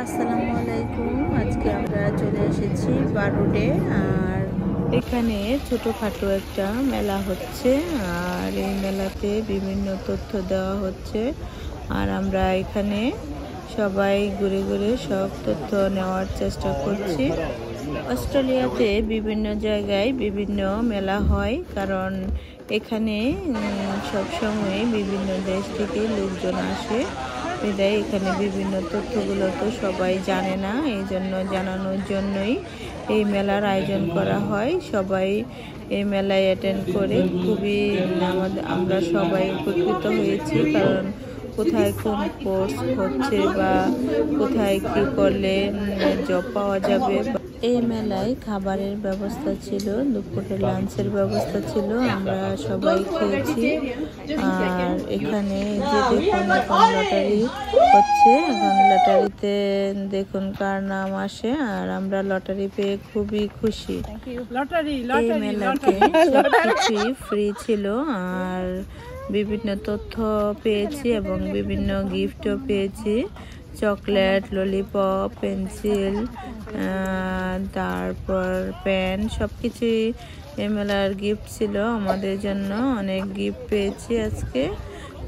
আসসালামু আলাইকুম। আজকে আমরা চলে এসেছি বারুডে। আর এখানে ছোটখাটো একটা মেলা হচ্ছে, আর এই মেলাতে বিভিন্ন তথ্য দেওয়া হচ্ছে। আর আমরা এখানে সবাই ঘুরে ঘুরে সব তথ্য নেওয়ার চেষ্টা করছি। অস্ট্রেলিয়াতে বিভিন্ন জায়গায় বিভিন্ন মেলা হয়, কারণ এখানে সবসময় বিভিন্ন দেশ থেকে লোকজন আসে। বিদায় এখানে বিভিন্ন তথ্যগুলো তো সবাই জানে না, এই জন্য জানানোর জন্যই এই মেলার আয়োজন করা হয়। সবাই এই মেলায় অ্যাটেন্ড করে খুবই আমরা সবাই উপকৃত হয়েছি, কারণ কোথায় কোন কোর্স হচ্ছে বা কোথায় কি করলে জব পাওয়া যাবে। এই মেলায় খাবারের ব্যবস্থা ছিল, দুপুরে লাঞ্চের ব্যবস্থা ছিল, আমরা সবাই খেয়েছি। আর এখানে যে দেখুন এখন লটারি হচ্ছে, এখন লটারিতে দেখুন কার নাম আসে, আর আমরা লটারি পেয়ে খুবই খুশি। এই মেলাতে সবকিছুই ফ্রি ছিল, আর বিভিন্ন তথ্য পেয়েছি এবং বিভিন্ন গিফটও পেয়েছি। চকলেট, ললিপপ, পেন্সিল, তারপর পেন, সব কিছুই এই মেলার গিফট ছিল। আমাদের জন্য অনেক গিফট পেয়েছি আজকে।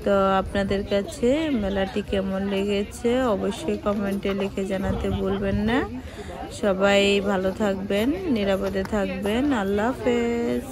তো আপনাদের কাছে মেলাটি কেমন লেগেছে অবশ্যই কমেন্টে লিখে জানাতে ভুলবেন না। সবাই ভালো থাকবেন, নিরাপদে থাকবেন। আল্লাহ হাফেজ।